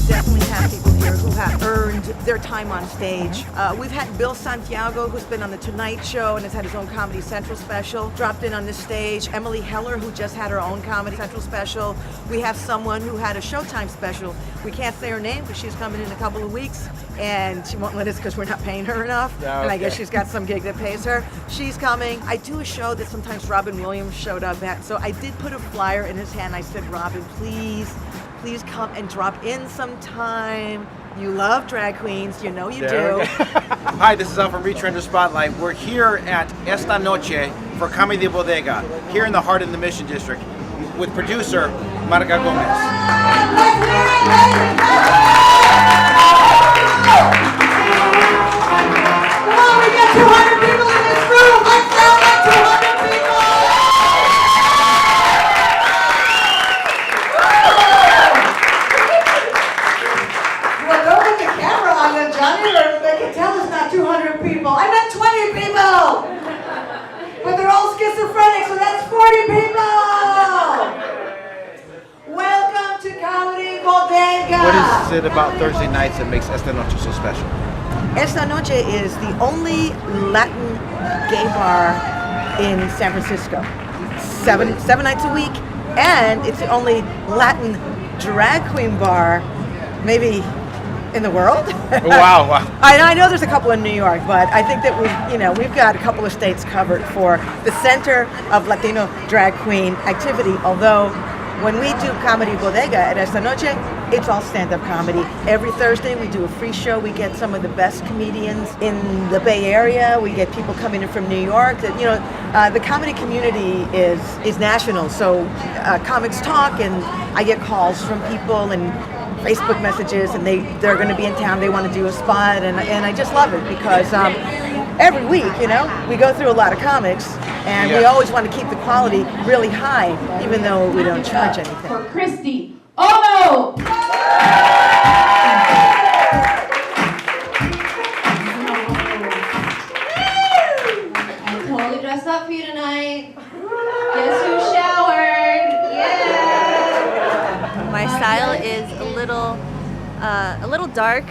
definitely have people here who have earned their time on stage. We've had Bill Santiago, who's been on The Tonight Show and has had his own Comedy Central special, dropped in on this stage. Emily Heller, who just had her own Comedy Central special. We have someone who had a Showtime special. We can't say her name because she's coming in a couple of weeks, and she won't let us because we're not paying her enough. Okay. And I guess she's got some gig that pays her. She's coming. I do a show that sometimes Robin Williams showed up at, so I did put a flyer in his hand. I said, Robin, please come and drop in sometime. You love drag queens, you know you do. Hi, this is Al from Retrender Spotlight. We're here at Esta Noche for Comedy Bodega, here in the heart of the Mission District, with producer Marga Gomez. Come on, we got 200 people in this room. Let's sound like 200 people. Well, don't put the camera on them, Johnny, or they can tell it's not 200 people. I meant 20 people. But they're all schizophrenic, so that's 40 people. Welcome to Comedy Bodega. What is it about Thursday nights that makes Esta Noche so special? Esta Noche is the only Latin gay bar in San Francisco. Seven nights a week, and it's the only Latin drag queen bar, maybe in the world. Wow. I know there's a couple in New York, but I think that we've got a couple of states covered for the center of Latino drag queen activity. Although when we do Comedy Bodega at Esta Noche, it's all stand-up comedy. Every Thursday we do a free show. We get some of the best comedians in the Bay Area. We get people coming in from New York. That the comedy community is national. So comics talk, and I get calls from people and Facebook messages, and they're going to be in town. They want to do a spot, and I just love it because every week, we go through a lot of comics, and we always want to keep the quality really high, even though we don't charge anything. For Christy. Oh no! I'm totally dressed up for you tonight. Guess who showered? Yeah! My style is a little dark.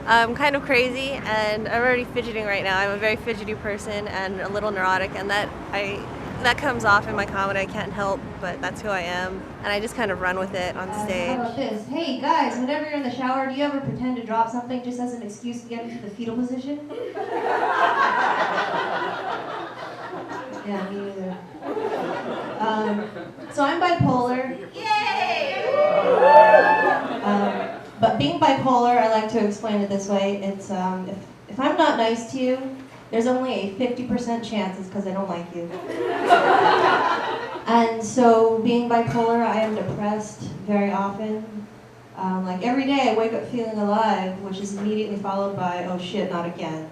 I'm kind of crazy, and I'm already fidgeting right now. I'm a very fidgety person and a little neurotic, and that comes off in my comedy. I can't help, but that's who I am, and I just kind of run with it on stage. How about this? Hey guys, whenever you're in the shower, do you ever pretend to drop something just as an excuse to get into the fetal position? Yeah, me neither. So I'm bipolar. Yay! But being bipolar, I like to explain it this way. It's if I'm not nice to you, there's only a 50% chance it's because I don't like you. And so being bipolar, I am depressed very often. Like every day I wake up feeling alive, which is immediately followed by, oh shit, not again.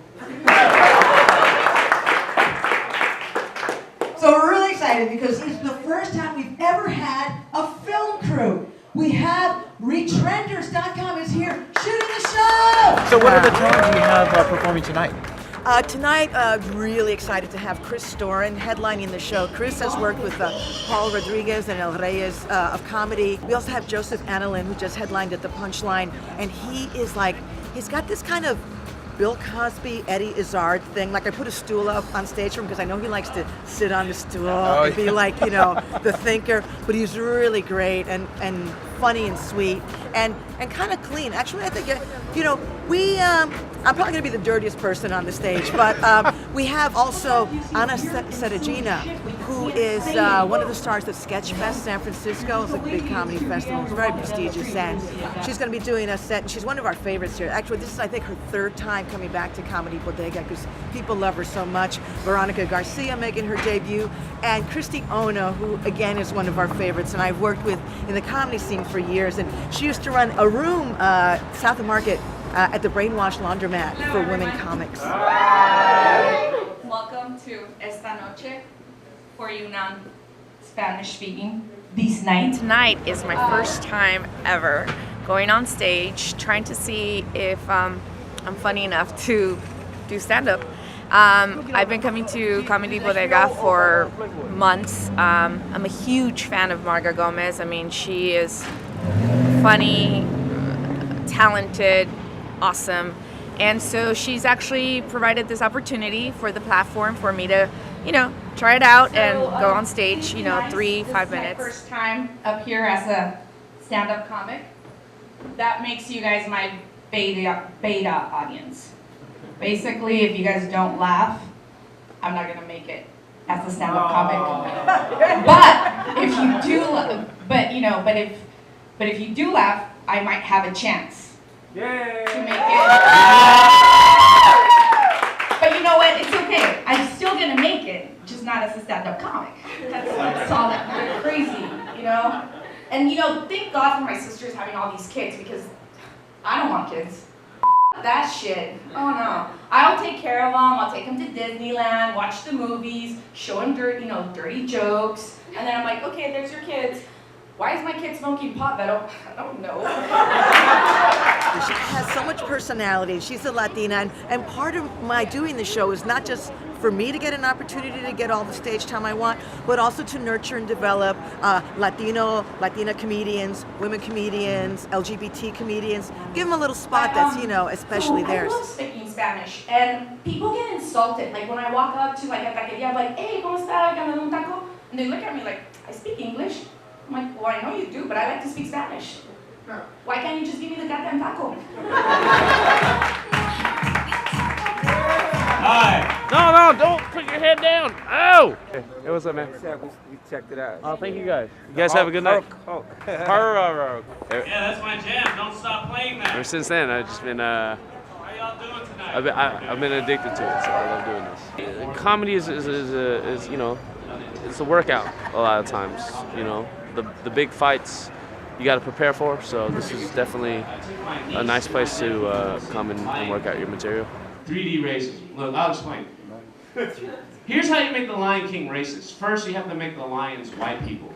So we're really excited because it's the first time we've ever had a film crew. We have Retrenders.com is here shooting the show. So what are the talents you have performing tonight? Tonight, really excited to have Chris Storin headlining the show. Chris has worked with Paul Rodriguez and El Reyes of comedy. We also have Joseph Annalyn, who just headlined at the Punchline, and he's got this kind of Bill Cosby, Eddie Izzard thing. Like I put a stool up on stage for him because I know he likes to sit on the stool and be like, the thinker. But he's really great and funny and sweet and kind of clean. Actually, I think, I'm probably going to be the dirtiest person on the stage, but we have also Anna Seragina, who is one of the stars of Sketchfest San Francisco. It's a big comedy festival. It's very prestigious, and she's going to be doing a set, and she's one of our favorites here. Actually, this is, I think, her third time coming back to Comedy Bodega because people love her so much. Veronica Garcia making her debut, and Christy Ono, who, again, is one of our favorites, and I've worked with in the comedy scene for years, and she used to run a room south of Market at the Brainwash Laundromat for women comics. Welcome to Esta Noche for you non-Spanish speaking this night. Tonight is my first time ever going on stage, trying to see if I'm funny enough to do stand-up. I've been coming to Comedy Bodega for months. I'm a huge fan of Marga Gomez. I mean, she is funny, talented, awesome. And so she's actually provided this opportunity for the platform for me to, try it out and go on stage, 3-5 minutes. This is my first time up here as a stand-up comic. That makes you guys my beta audience. Basically, if you guys don't laugh, I'm not gonna make it as a stand-up comic. But if you do, but if you do laugh, I might have a chance to make it. But you know what? It's okay. I'm still gonna make it, just not as a stand-up comic. That's all that crazy, And thank God for my sisters having all these kids, because I don't want kids. That shit. Oh no. I'll take care of them. I'll take them to Disneyland, watch the movies, show them dirty jokes, and then I'm like, okay, there's your kids. Why is my kid smoking pot? I don't know. She has so much personality. She's a Latina, and part of my doing the show is not just for me to get an opportunity to get all the stage time I want, but also to nurture and develop Latina comedians, women comedians, LGBT comedians. Give them a little spot that's, especially theirs. I love speaking Spanish, and people get insulted. Like when I walk up to a taqueria, I'm like, hey, ¿cómo está? ¿Dame un taco? And they look at me like, I speak English. I'm like, well, I know you do, but I like to speak Spanish. Why can't you just give me the goddamn taco? Hi. No, don't put your head down. Oh! Hey, what's up, man? We checked it out. Oh, thank you guys. You guys have a good night. Yeah, that's my jam. Don't stop playing that. Ever since then, I've just been, How y'all doing tonight? I've been addicted to it, so I love doing this. Comedy is it's a workout a lot of times, The big fights you got to prepare for, so this is definitely a nice place to come and work out your material. 3D racism. Look, I'll explain. Here's how you make the Lion King racist. First, you have to make the lions white people.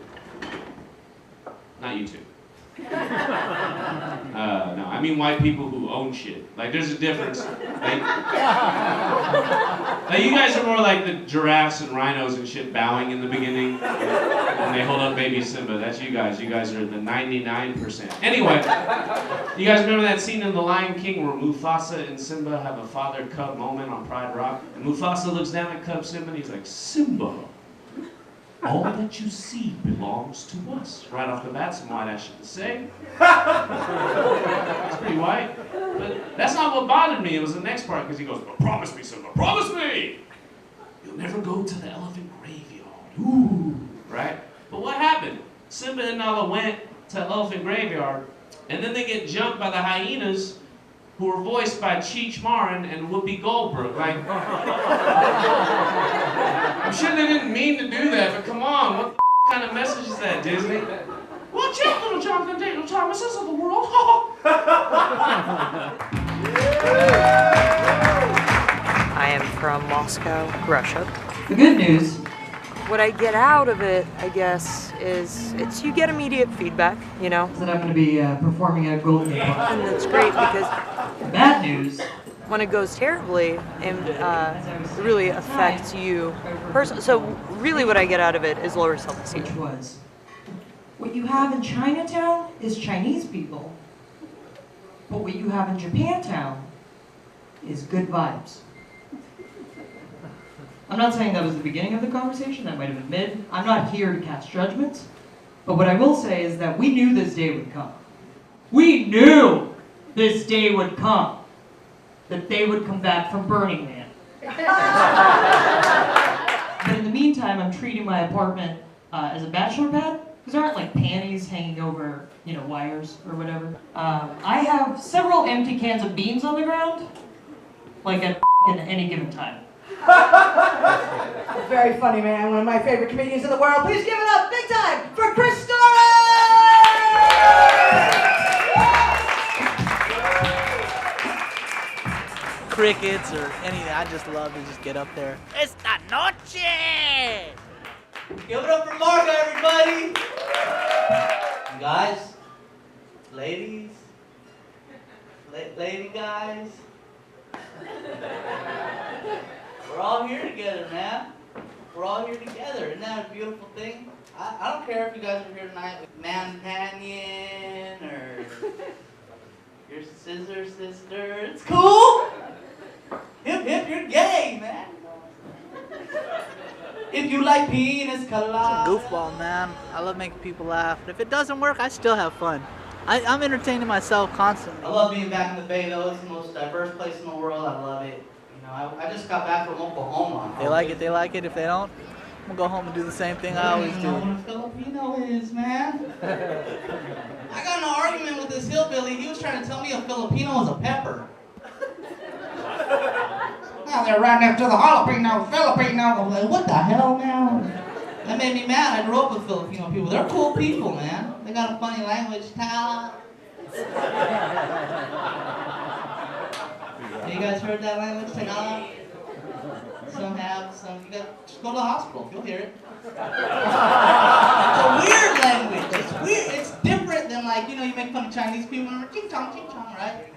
Not you two. No, I mean white people who own shit. Like, there's a difference. Like, you guys are more like the giraffes and rhinos and shit bowing in the beginning when they hold up baby Simba. That's you guys. You guys are the 99%. Anyway, you guys remember that scene in The Lion King where Mufasa and Simba have a father-cub moment on Pride Rock? And Mufasa looks down at cub Simba and he's like, Simba, all that you see belongs to us. Right off the bat, some white ass shit to say. It's pretty white. But that's not what bothered me. It was the next part, because he goes, but promise me, Simba, promise me! You'll never go to the elephant graveyard. Ooh, right? But what happened? Simba and Nala went to elephant graveyard, and then they get jumped by the hyenas, who were voiced by Cheech Marin and Whoopi Goldberg. Like, I'm sure they didn't mean to do that, but come on, what kind of message is that, Disney? Watch out, little John Little Thomases of the world. I am from Moscow, Russia. The good news. What I get out of it, I guess, is you get immediate feedback, That I'm going to be performing at Golden Gate Park. And that's great because Bad news. when it goes terribly, it really affects you personally. So really what I get out of it is lower self-esteem. Which was, what you have in Chinatown is Chinese people, but what you have in Japantown is good vibes. I'm not saying that was the beginning of the conversation, that might have been mid. I'm not here to cast judgments, but what I will say is that we knew this day would come. We knew this day would come, that they would come back from Burning Man. But in the meantime, I'm treating my apartment as a bachelor pad, because there aren't like panties hanging over, wires or whatever. I have several empty cans of beans on the ground, like at any given time. Very funny man, one of my favorite comedians in the world. Please give it up big time for Chris Story! Crickets or anything, I just love to just get up there. Esta Noche! Give it up for Margo, everybody! Guys, ladies, lady guys. We're all here together, man. We're all here together. Isn't that a beautiful thing? I don't care if you guys are here tonight with Man Canyon or Your scissor sister. It's cool. Hip hip, you're gay, man. If you like penis colada. Goofball, man. I love making people laugh. But if it doesn't work, I still have fun. I'm entertaining myself constantly. I love being back in the Bay, though. It's the most diverse place in the world. I love it. You know, I just got back from Oklahoma. They like it. They like it. If they don't, I'm gonna go home and do the same thing I always do. What a Filipino is, man. I got in an argument with this hillbilly. He was trying to tell me a Filipino is a pepper. Now they're right next to the jalapeno, Filipino. I'm like, what the hell, man? That made me mad. I grew up with Filipino people. They're cool people, man. They got a funny language. You guys heard that language? Tagalog? Some have, some you got. Just go to the hospital. You'll hear it. It's a weird language. It's weird. It's different than like, you know, you make fun of Chinese people and ching chong, right?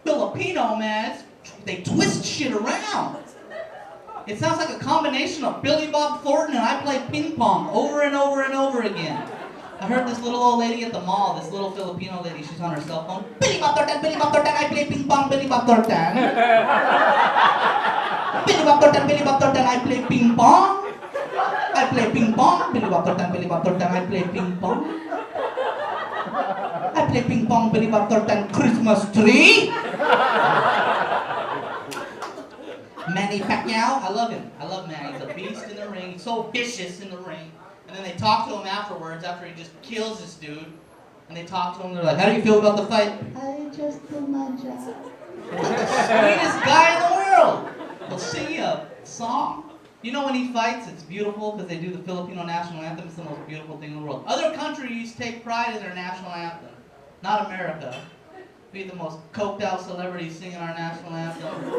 Filipino, man, they twist shit around. It sounds like a combination of Billy Bob Thornton and I Play Ping Pong over and over and over again. I heard this little old lady at the mall, this little Filipino lady, she's on her cell phone. Billy Bob Thornton, I play ping pong, Billy Bob Thornton. Billy Bob Thornton, I play ping pong. I play ping pong, Billy Bob Thornton, I play ping pong. I play ping pong, Billy Bob Thornton, Christmas tree. Manny Pacquiao, I love him. I love Manny. He's a beast in the ring. He's so vicious in the ring. And then they talk to him afterwards, after he just kills this dude. And they talk to him, they're like, how do you feel about the fight? I just do my job. He's the sweetest guy in the world. He'll sing you a song. You know when he fights, it's beautiful because they do the Filipino national anthem. It's the most beautiful thing in the world. Other countries take pride in their national anthem. Not America. Be the most coked out celebrities singing our national anthem,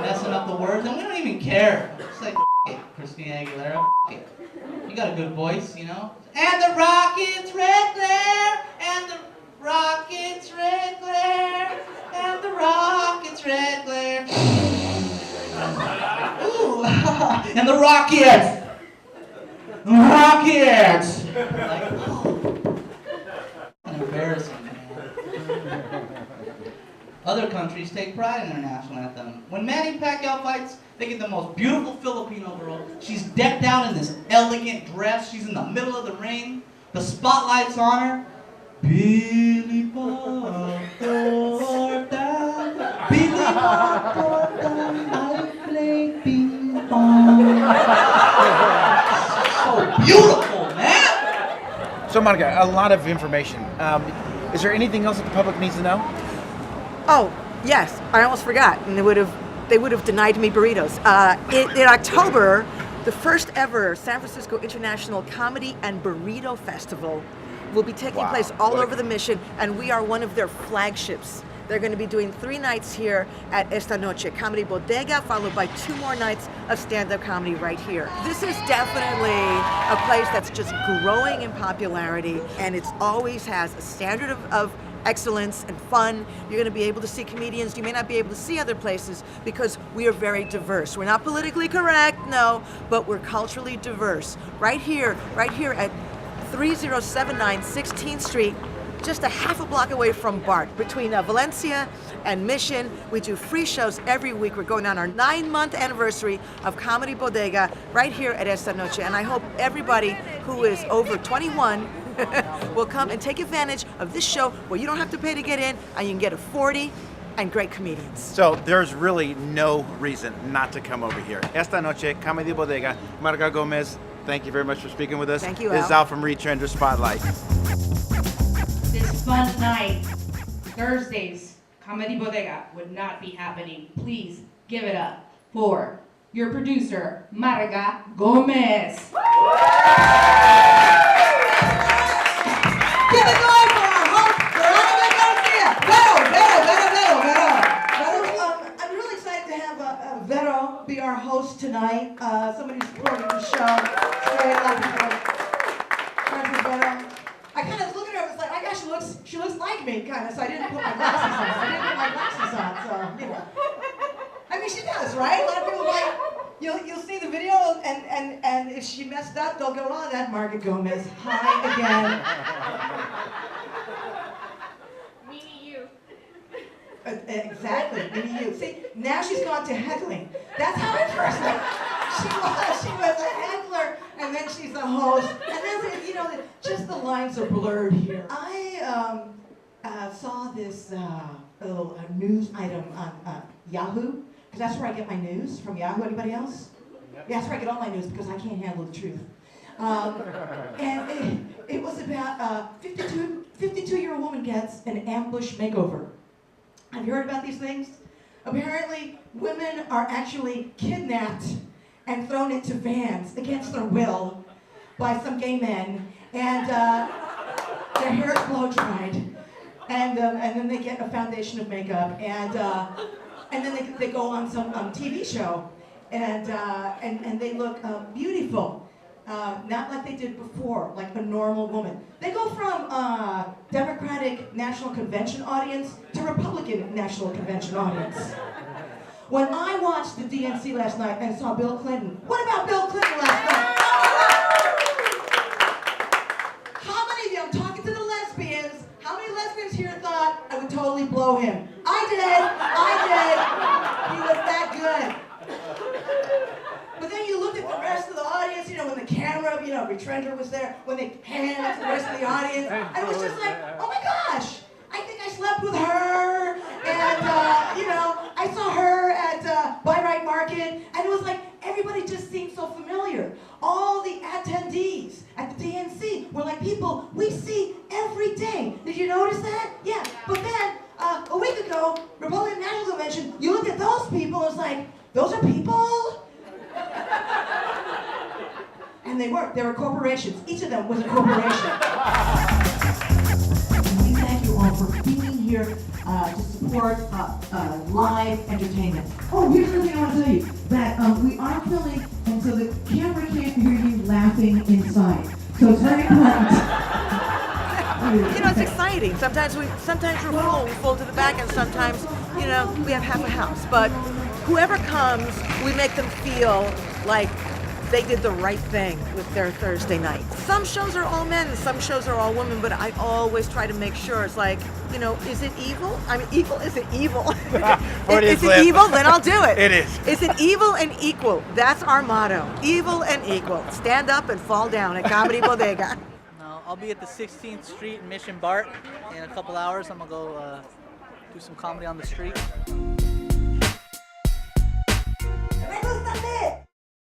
messing up the words, and we don't even care. Just like it, Christina Aguilera, it. You got a good voice, you know. And the rockets red glare, and the rockets red glare, and the rockets red glare. Ooh, and the rockets, rockets. Like, oh, embarrassing. Other countries take pride in their national anthem. When Manny Pacquiao fights, they get the most beautiful Filipino girl. She's decked out in this elegant dress. She's in the middle of the ring. The spotlight's on her. Billy Bob Thornton, Billy Bob Thornton, I play ping pong. So beautiful, man. So Marga, a lot of information. Is there anything else that the public needs to know? Oh, yes, I almost forgot, and they would have denied me burritos. In October, the first ever San Francisco International Comedy and Burrito Festival will be taking place all over the Mission, and we are one of their flagships. They're going to be doing 3 nights here at Esta Noche, Comedy Bodega, followed by 2 more nights of stand-up comedy right here. This is definitely a place that's just growing in popularity, and it always has a standard of excellence and fun. You're going to be able to see comedians you may not be able to see other places because we are very diverse. We're not politically correct, no, but we're culturally diverse. Right here at 3079 16th Street, just a half a block away from BART, between Valencia and Mission. We do free shows every week. We're going on our 9-month anniversary of Comedy Bodega right here at Esta Noche, and I hope everybody who is over 21 will come and take advantage of this show where you don't have to pay to get in and you can get a 40 and great comedians. So there's really no reason not to come over here. Esta Noche, Comedy Bodega. Marga Gomez, thank you very much for speaking with us. Thank you, This Al. is Al from Retrender Spotlight. This fun night, Thursdays, Comedy Bodega would not be happening. Please give it up for your producer, Marga Gomez. Keep it going for our host, Veronica Garcia. Vero. I'm really excited to have Vero be our host tonight. Somebody supporting the show. Very lucky. Friends with Vero. I kind of look at her and was like, I guess she looks like me, kind of. So I didn't put my glasses on. So you know. I mean, she does, right? A lot of people like. You'll see the video, and if she messed up, they'll go, oh, that Marga Gomez. Hi again. Me, you. exactly. Maybe you. See, now she's gone to heckling. That's how I first met. She was a heckler, and then she's a host. And then, you know, just the lines are blurred here. I saw this little news item on Yahoo, because that's where I get my news, from Yahoo. Anybody else? Yeah, that's where I get all my news, because I can't handle the truth. And it was about a 52-year-old woman gets an ambush makeover. Have you heard about these things? Apparently, women are actually kidnapped and thrown into vans against their will by some gay men, and their hair is blow-dried, and then they get a foundation of makeup, and then they go on some TV show, and they look beautiful. Not like they did before, like a normal woman. They go from Democratic National Convention audience to Republican National Convention audience. When I watched the DNC last night and saw Bill Clinton, what about Bill Clinton last night? How many of you, I'm talking to the lesbians, how many lesbians here thought I would totally blow him? I did. He was that good. But then you look at the rest of the audience, you know, when the camera, you know, Retrender was there, when they panned to the rest of the audience, and it was just like, oh my gosh, I think I slept with her, and, you know, I saw her at Buy Right Market, and it was like, everybody just seemed so familiar. All the attendees at the DNC were like people we see every day. Did you notice that? Yeah, but then, a week ago, Republican National Convention, you look at those people, it's like, those are people? And they weren't. They were corporations. Each of them was a corporation. We thank you all for being here to support live entertainment. Oh, here's the thing I want to tell you. That we are filming, and so the camera can't hear you laughing inside. So it's very important. You know, it's exciting. Sometimes we're full to the back, and sometimes, you know, we have half a house. But whoever comes, we make them feel like they did the right thing with their Thursday night. Some shows are all men and some shows are all women, but I always try to make sure it's like, you know, is it evil? I mean, equal, is it evil? Is it evil? Then I'll do it. It is. Is it evil and equal? That's our motto. Evil and equal. Stand up and fall down at Comedy Bodega. No, I'll be at the 16th Street in Mission Bart in a couple hours. I'm gonna go do some comedy on the street.